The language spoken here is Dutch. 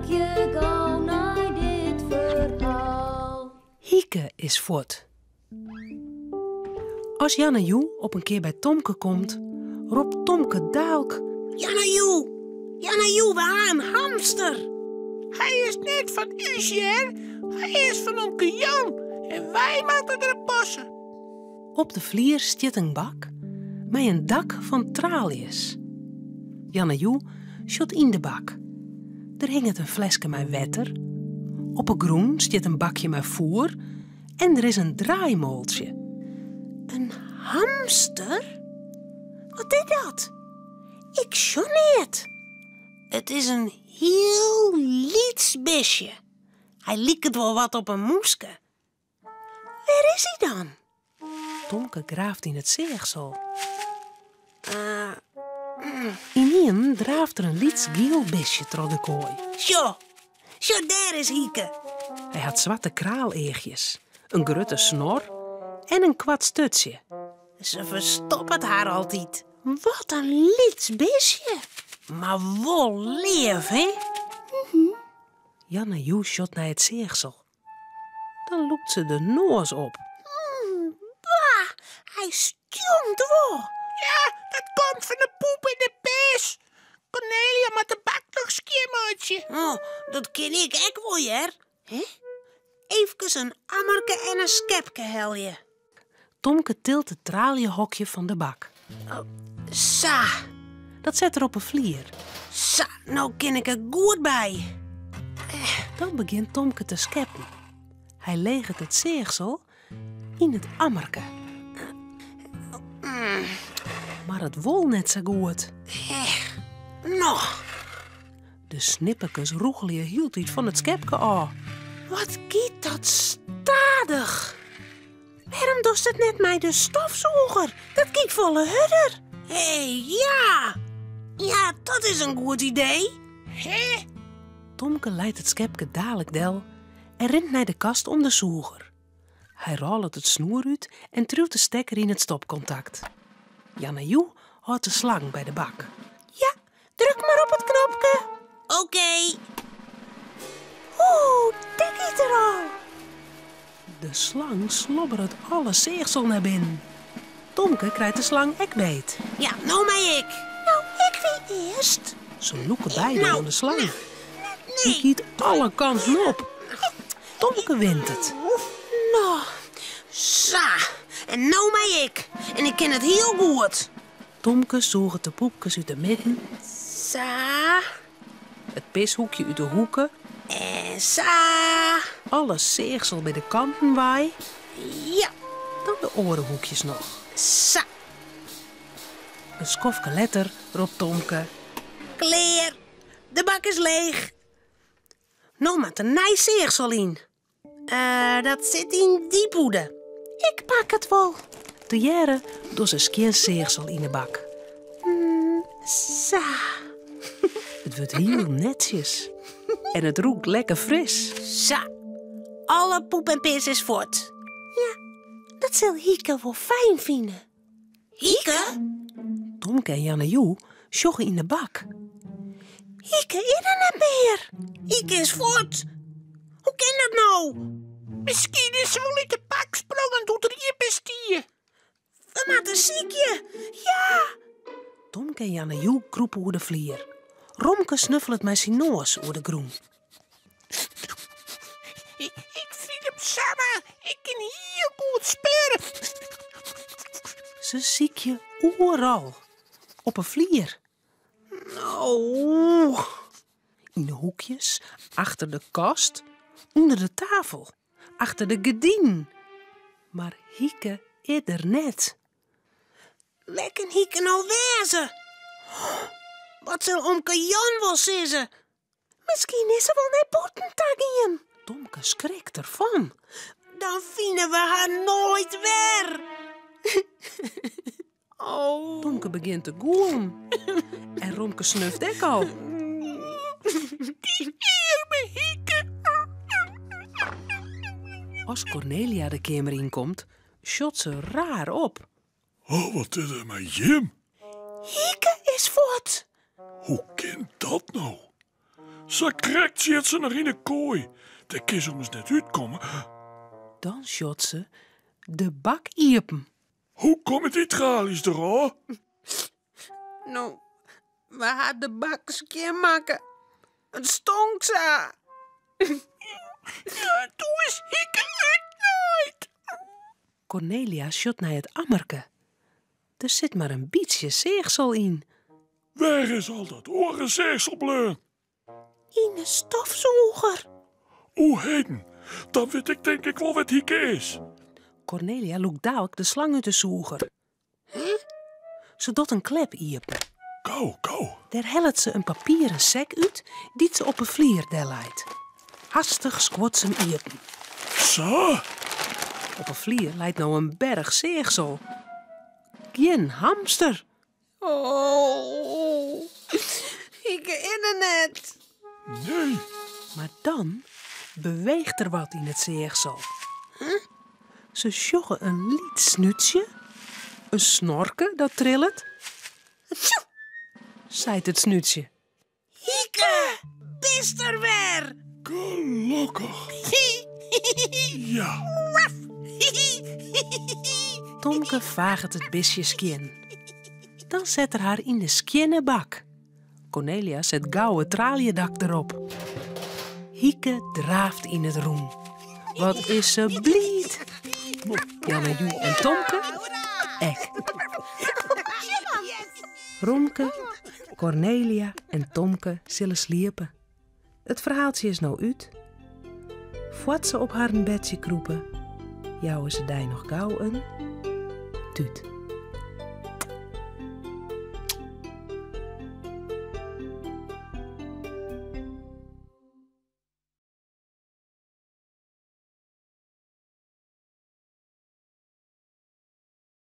je gauw naar dit verhaal. Hieke is voort. Als Jan en Joe op een keer bij Tomke komt, roept Tomke dadelijk: Jan en Joe, we hebben een hamster. Hij is niet van u, Sjer. Hij is van onkel Jan. En wij moeten erop passen. Op de vlier stiet een bak met een dak van tralies. Jan en Joe shot in de bak. Er hing een flesje met water. Op een groen stiet een bakje met voer. En er is een draaimooltje. Een hamster? Wat is dat? Ik schon niet. Het is een heel liets besje. Hij lijkt wel wat op een moeske. Waar is hij dan? Tomke graaft in het zeegsel. Ineen draaft er een liets geel besje door de kooi. Zo, daar is Hieke. Hij had zwarte kraaleegjes, een grutte snor en een kwad stutsje. Ze verstopt haar altijd. Wat een liets besje. Maar wel leef, hè? Jan en Joe shot naar het zeegsel. Dan loopt ze de noos op. Bah, hij stinkt wel. Ja, dat komt van de poep in de pis. Cornelia met de bak nog skimmertje. Oh, dat ken ik ook wel, Jer. Hè? Even een ammerke en een skepke helje. Tomke tilt het traliehokje van de bak. Sa, Dat zet er op een vlier. sa, nou ken ik er goed bij. Dan begint Tomke te scheppen. Hij legert het zeegsel in het ammerke. Maar het wol net zo goed. Nog, De snipperkes roegelje hield iets van het schepke af. wat giet dat stadig. Waarom doet het net mij de stofzoeger? Dat giet volle hudder. Hé, ja. Ja, dat is een goed idee. Hé? Tomke leidt het schepke dadelijk del en rent naar de kast om de zoeger. Hij rolt het snoer uit en truwt de stekker in het stopcontact. Jan en Joe houdt de slang bij de bak. Ja, druk maar op het knopje. Oké. Oeh, daar giet er al. De slang slobbert alle zeegsel naar binnen. Tomke krijgt de slang ek beet. Ja, nou mij ik. Nou, ik wie eerst. Ze loeken beide Nou, aan de slang. Die Nee. giet alle kanten op. Tomke wint het. Nou, sa. En nou mij ik. En ik ken het heel goed. Tomke zoegt de poepjes uit de midden, Sa. het pishoekje uit de hoeken, En sa. alle zeegsel bij de kanten waai, Ja, dan de orenhoekjes nog. sa. Een skofke letter, roept Tomke. Kleer. De bak is leeg. Nou met een nijs zeegsel in. Dat zit in die poeder. Ik pak het wel. De jere doet ze geen zeegsel in de bak. Sa. Het wordt heel netjes. En het roekt lekker fris. Sa. Alle poep en pis is voort. Ja, dat zal Hieke wel fijn vinden. Hieke? Tomke en Jan en Joe sjoggen in de bak. Hieke is er net meer. Hieke is voort. Hoe kan dat nou? Misschien is ze wel in de bak sprongen en doet er je bestieën. We moeten ziekje. Ja. Tomke en Jan en Joe kroepen over de vlier. Romke snuffelt met zijn noos over de groen. Ik vind hem samen. Ik kan heel goed speuren. Ze ziek je overal. Op een vlier. Nou. In de hoekjes, achter de kast, onder de tafel, achter de gordijn. Maar Hieke is er net. Lekker Hieke nou wezen. Wat zal omke Jan wel zeggen? Misschien is ze wel naar Boetentagien. Tomke schrikt ervan. Dan vinden we haar nooit weer. Oh. Tomke begint te goen. En Romke snuft ook al. Die arme Hieke. Als Cornelia de kamer inkomt, shot ze raar op. Oh, wat is er met Jim? Hieke is voort. Hoe kan dat nou? Ze krekt zit ze nog in de kooi. De kist om eens net uitkomen. Dan shot ze de bak iepen. Hoe komen die tralies eraan? Nou, we hadden de bak skeer maken. Het stonk zo. Ja, toen is ik het nooit. Cornelia shot naar het ammerke. Er zit maar een beetje zeegsel in. Waar is al dat orenzeegsel bleun? In de stofzuiger. Hoe heden? Dan weet ik denk ik wel wat hieke is. Cornelia loekt dadelijk de slang uit de zoeger. Ze doet een klep iepen. Kou. Daar helpt ze een papieren zak uit die ze op een vlier leidt. Hastig squat ze hem iepen. Zo? Op een vlier leidt nou een berg zeegsel. Geen hamster. Oh, ik in het. Nee. Maar dan beweegt er wat in het zeegsel. Ze sjoggen een lietsnutsje, een snorken dat trillet. Zeit het snutsje. Hieke, bist er weer. Gelukkig. Ja. Tomke vaagt het bisje skien. Dan zet er haar in de skinnenbak. Cornelia zet gauw het traliedak erop. Hieke draaft in het roem. Wat is ze blied. Janne, Joe en Tomke, echt. Romke, Cornelia en Tomke zullen sliepen. Het verhaaltje is nou uit. Voordat ze op haar bedje kroepen, jouwen ze daar nog gauw een tuut.